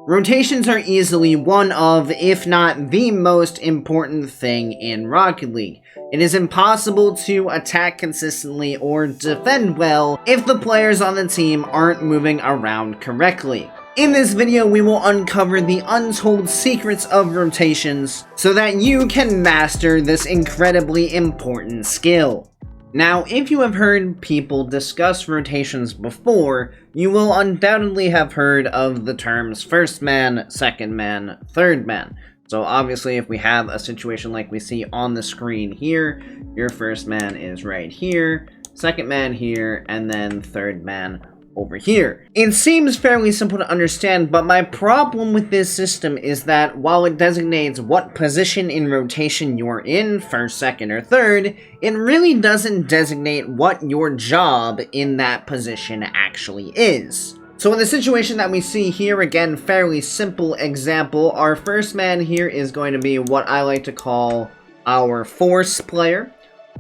Rotations are easily one of, if not the most important thing in Rocket League. It is impossible to attack consistently or defend well if the players on the team aren't moving around correctly. In this video, we will uncover the untold secrets of rotations so that you can master this incredibly important skill. Now, if you have heard people discuss rotations before, you will undoubtedly have heard of the terms first man, second man, third man. So obviously, if we have a situation like we see on the screen here, your first man is right here, second man here, and then third man over here. It seems fairly simple to understand, but my problem with this system is that while it designates what position in rotation you're in, first, second, or third, it really doesn't designate what your job in that position actually is. So in the situation that we see here, again, fairly simple example, our first man here is going to be what I like to call our force player.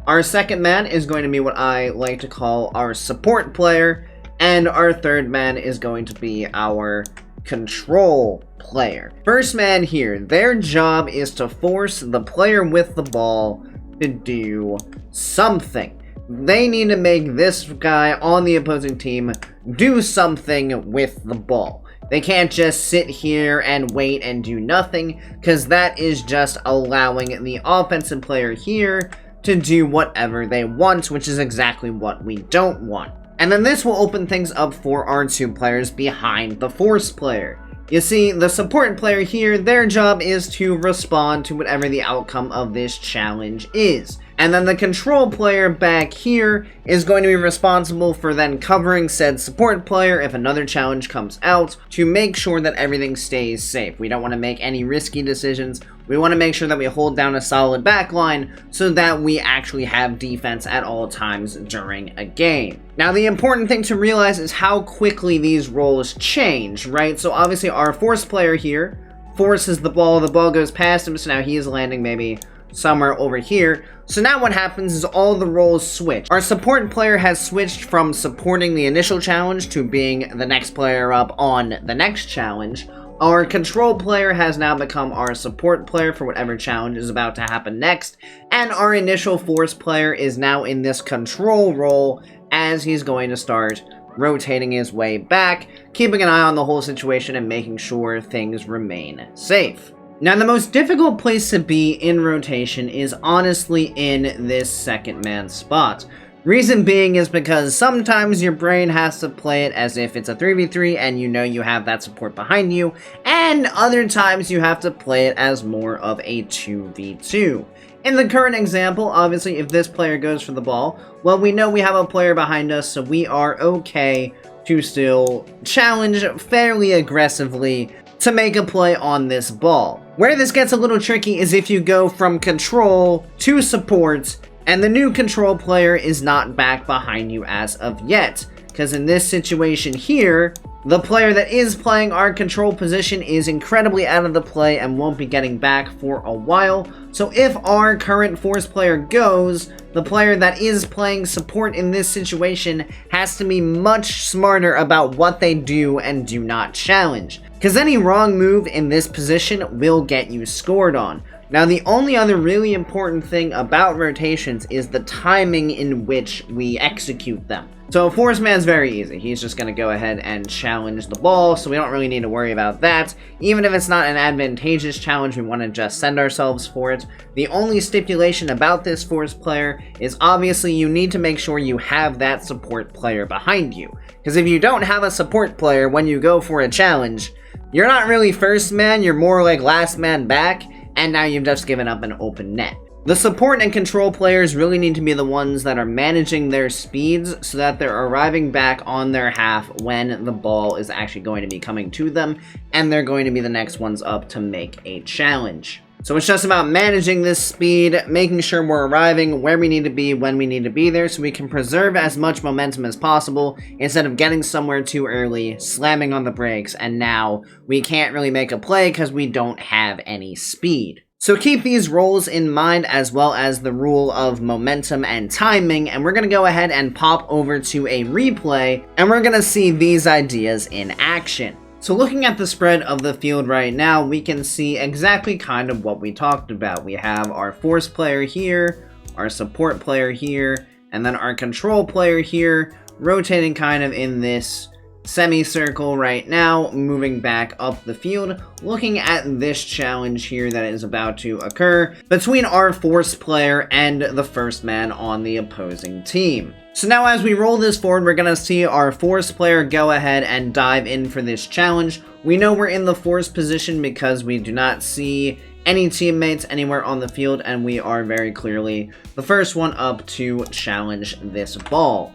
Our second man is going to be what I like to call our support player. And our third man is going to be our control player. First man here, their job is to force the player with the ball to do something. They need to make this guy on the opposing team do something with the ball. They can't just sit here and wait and do nothing, because that is just allowing the offensive player here to do whatever they want, which is exactly what we don't want. And then this will open things up for our two players behind the force player. You see, the support player here, their job is to respond to whatever the outcome of this challenge is. And then the control player back here is going to be responsible for then covering said support player if another challenge comes out to make sure that everything stays safe. We don't want to make any risky decisions. We want to make sure that we hold down a solid backline so that we actually have defense at all times during a game. Now, the important thing to realize is how quickly these roles change, right? So obviously our force player here forces the ball goes past him, so now he is landing maybe somewhere over here. So now what happens is all the roles switch. Our support player has switched from supporting the initial challenge to being the next player up on the next challenge. Our control player has now become our support player for whatever challenge is about to happen next. And our initial force player is now in this control role as he's going to start rotating his way back, keeping an eye on the whole situation and making sure things remain safe. Now, the most difficult place to be in rotation is honestly in this second man spot. Reason being is because sometimes your brain has to play it as if it's a 3v3 and you know you have that support behind you, and other times you have to play it as more of a 2v2. In the current example, obviously, if this player goes for the ball, well, we know we have a player behind us, so we are okay to still challenge fairly aggressively to make a play on this ball. Where this gets a little tricky is if you go from control to support, and the new control player is not back behind you as of yet. Because in this situation here, the player that is playing our control position is incredibly out of the play and won't be getting back for a while. So if our current force player goes, the player that is playing support in this situation has to be much smarter about what they do and do not challenge. Because any wrong move in this position will get you scored on. Now, the only other really important thing about rotations is the timing in which we execute them. So force man's very easy. He's just going to go ahead and challenge the ball, so we don't really need to worry about that. Even if it's not an advantageous challenge, we want to just send ourselves for it. The only stipulation about this force player is obviously you need to make sure you have that support player behind you. Because if you don't have a support player when you go for a challenge, you're not really first man, you're more like last man back, and now you've just given up an open net. The support and control players really need to be the ones that are managing their speeds so that they're arriving back on their half when the ball is actually going to be coming to them, and they're going to be the next ones up to make a challenge. So it's just about managing this speed, making sure we're arriving where we need to be when we need to be there so we can preserve as much momentum as possible instead of getting somewhere too early, slamming on the brakes, and now we can't really make a play because we don't have any speed. So keep these roles in mind as well as the rule of momentum and timing, and we're going to go ahead and pop over to a replay and we're going to see these ideas in action. So looking at the spread of the field right now, we can see exactly kind of what we talked about. We have our force player here, our support player here, and then our control player here, rotating kind of in this semicircle right now, moving back up the field, looking at this challenge here that is about to occur between our force player and the first man on the opposing team. So now as we roll this forward, we're going to see our force player go ahead and dive in for this challenge. We know we're in the force position because we do not see any teammates anywhere on the field, and we are very clearly the first one up to challenge this ball.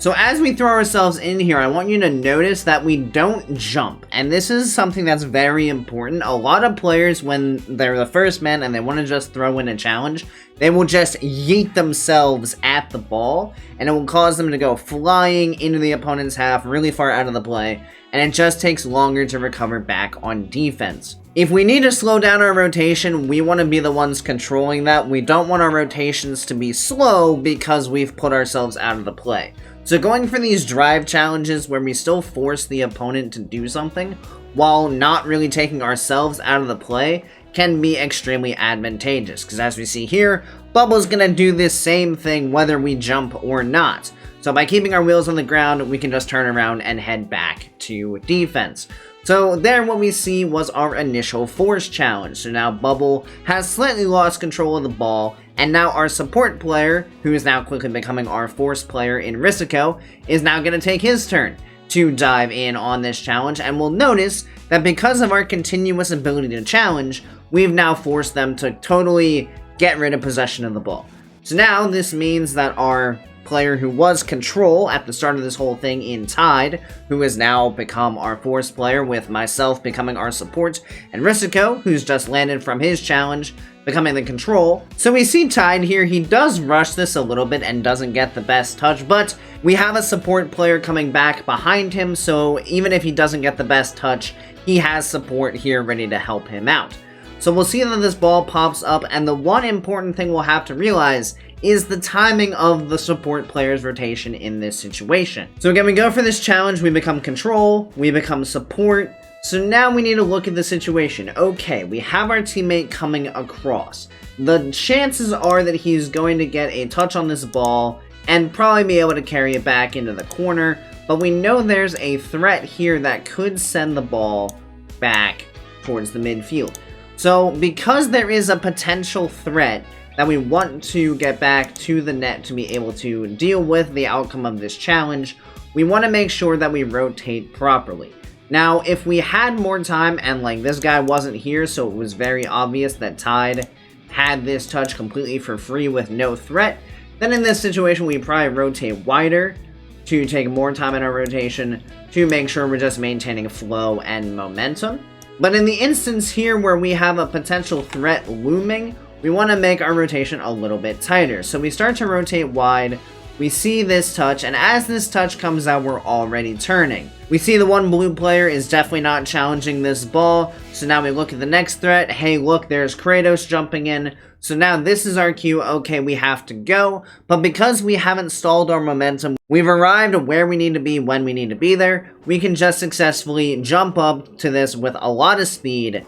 So as we throw ourselves in here, I want you to notice that we don't jump. And this is something that's very important. A lot of players, when they're the first man and they want to just throw in a challenge, they will just yeet themselves at the ball, and it will cause them to go flying into the opponent's half really far out of the play, and it just takes longer to recover back on defense. If we need to slow down our rotation, we want to be the ones controlling that. We don't want our rotations to be slow because we've put ourselves out of the play. So going for these drive challenges where we still force the opponent to do something while not really taking ourselves out of the play can be extremely advantageous, because as we see here, Bubble's gonna do this same thing whether we jump or not. So by keeping our wheels on the ground, we can just turn around and head back to defense. So there what we see was our initial force challenge. So now Bubble has slightly lost control of the ball, and now our support player, who is now quickly becoming our force player in Risiko, is now going to take his turn to dive in on this challenge, and we'll notice that because of our continuous ability to challenge, we've now forced them to totally get rid of possession of the ball. So now this means that our player who was control at the start of this whole thing in Tide, who has now become our force player, with myself becoming our support, and Risiko, who's just landed from his challenge, becoming the control. So we see Tide here, he does rush this a little bit and doesn't get the best touch, but we have a support player coming back behind him, so even if he doesn't get the best touch, he has support here ready to help him out. So we'll see that this ball pops up, and the one important thing we'll have to realize is the timing of the support player's rotation in this situation. So again, we go for this challenge, we become control, we become support. So now we need to look at the situation. Okay, we have our teammate coming across. The chances are that he's going to get a touch on this ball and probably be able to carry it back into the corner, but we know there's a threat here that could send the ball back towards the midfield. So because there is a potential threat that we want to get back to the net to be able to deal with the outcome of this challenge, we want to make sure that we rotate properly. Now, if we had more time and like this guy wasn't here, so it was very obvious that Tide had this touch completely for free with no threat, then in this situation we probably rotate wider to take more time in our rotation to make sure we're just maintaining flow and momentum. But in the instance here where we have a potential threat looming, we want to make our rotation a little bit tighter. So we start to rotate wide, we see this touch, and as this touch comes out, we're already turning. We see the one blue player is definitely not challenging this ball, so now we look at the next threat. Hey, look, there's Kratos jumping in. So now this is our cue. Okay, we have to go, but because we haven't stalled our momentum, we've arrived where we need to be when we need to be there, we can just successfully jump up to this with a lot of speed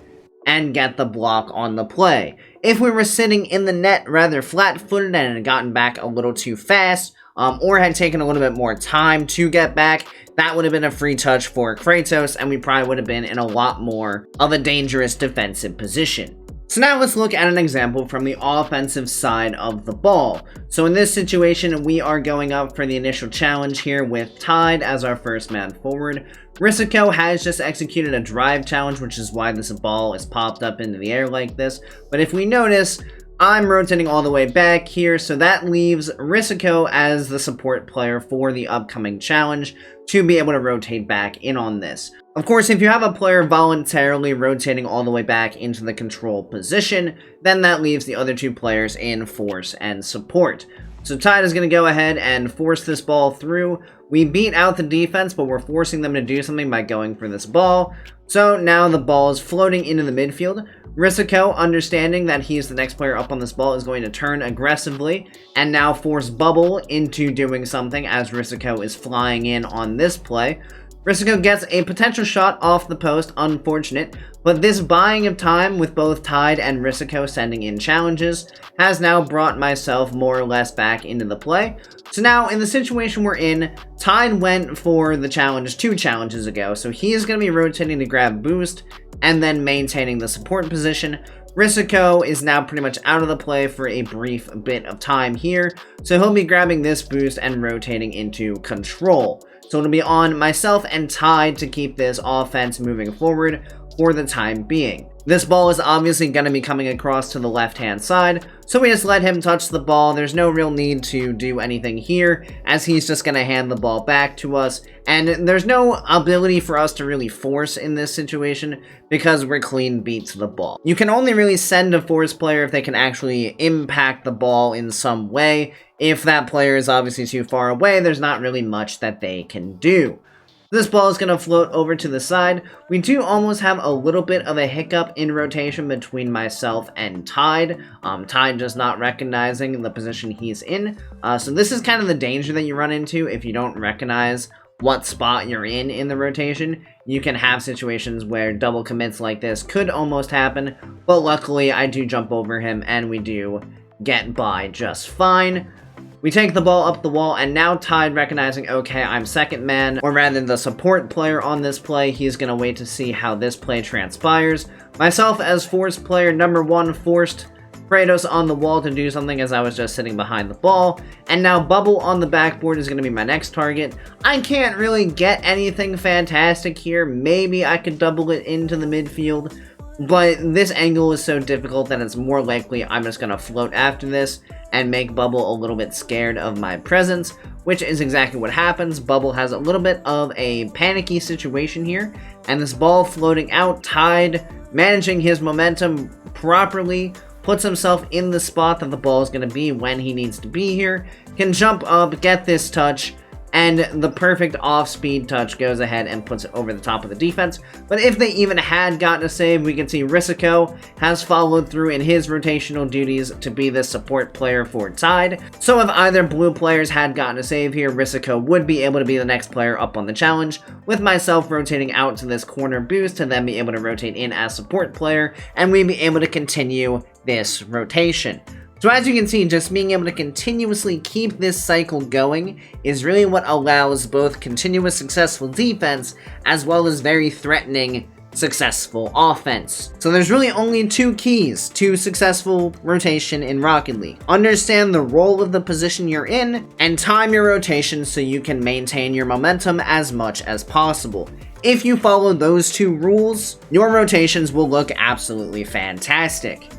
and get the block on the play. If we were sitting in the net rather flat-footed and had gotten back a little too fast, or had taken a little bit more time to get back, that would have been a free touch for Kratos, and we probably would have been in a lot more of a dangerous defensive position. So now let's look at an example from the offensive side of the ball. So in this situation, we are going up for the initial challenge here with Tide as our first man forward. Risiko has just executed a drive challenge, which is why this ball is popped up into the air like this. But if we notice, I'm rotating all the way back here, so that leaves Risiko as the support player for the upcoming challenge to be able to rotate back in on this. Of course, if you have a player voluntarily rotating all the way back into the control position, then that leaves the other two players in force and support. So Tide is going to go ahead and force this ball through. We beat out the defense, but we're forcing them to do something by going for this ball. So now the ball is floating into the midfield. Risiko, understanding that he's the next player up on this ball, is going to turn aggressively and now force Bubble into doing something as Risiko is flying in on this play. Risiko gets a potential shot off the post, unfortunate, but this buying of time with both Tide and Risiko sending in challenges has now brought myself more or less back into the play. So now, in the situation we're in, Tide went for the challenge 2 challenges ago, so he is going to be rotating to grab boost and then maintaining the support position. Risiko is now pretty much out of the play for a brief bit of time here, so he'll be grabbing this boost and rotating into control. So it'll be on myself and Tide to keep this offense moving forward for the time being. This ball is obviously going to be coming across to the left-hand side, so we just let him touch the ball. There's no real need to do anything here, as he's just going to hand the ball back to us, and there's no ability for us to really force in this situation, because we're clean beat to the ball. You can only really send a force player if they can actually impact the ball in some way. If that player is obviously too far away, there's not really much that they can do. This ball is going to float over to the side. We do almost have a little bit of a hiccup in rotation between myself and Tide. Tide just not recognizing the position he's in. So this is kind of the danger that you run into if you don't recognize what spot you're in the rotation. You can have situations where double commits like this could almost happen, but luckily I do jump over him and we do get by just fine. We take the ball up the wall, and now Tide recognizing, okay, I'm second man, or rather the support player on this play. He's going to wait to see how this play transpires. Myself as force player number 1 forced Kratos on the wall to do something as I was just sitting behind the ball, and now Bubble on the backboard is going to be my next target. I can't really get anything fantastic here. Maybe I could double it into the midfield, but this angle is so difficult that it's more likely I'm just going to float after this and make Bubble a little bit scared of my presence, which is exactly what happens. Bubble has a little bit of a panicky situation here, and this ball floating out, Tide managing his momentum properly, puts himself in the spot that the ball is going to be when he needs to be here, can jump up, get this touch, and the perfect off-speed touch goes ahead and puts it over the top of the defense. But if they even had gotten a save, we can see Risiko has followed through in his rotational duties to be the support player for Tide. So if either blue players had gotten a save here, Risiko would be able to be the next player up on the challenge, with myself rotating out to this corner boost to then be able to rotate in as support player, and we'd be able to continue this rotation. So as you can see, just being able to continuously keep this cycle going is really what allows both continuous successful defense as well as very threatening successful offense. So there's really only 2 keys to successful rotation in Rocket League. Understand the role of the position you're in and time your rotation so you can maintain your momentum as much as possible. If you follow those 2 rules, your rotations will look absolutely fantastic.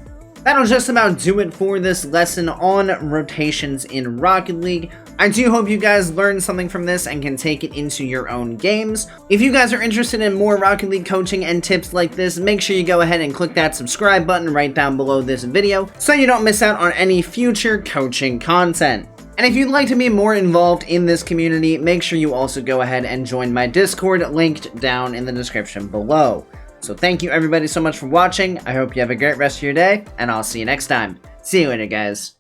That'll just about do it for this lesson on rotations in Rocket League. I do hope you guys learned something from this and can take it into your own games. If you guys are interested in more Rocket League coaching and tips like this, make sure you go ahead and click that subscribe button right down below this video so you don't miss out on any future coaching content. And if you'd like to be more involved in this community, make sure you also go ahead and join my Discord linked down in the description below. So thank you everybody so much for watching. I hope you have a great rest of your day, and I'll see you next time. See you later, guys.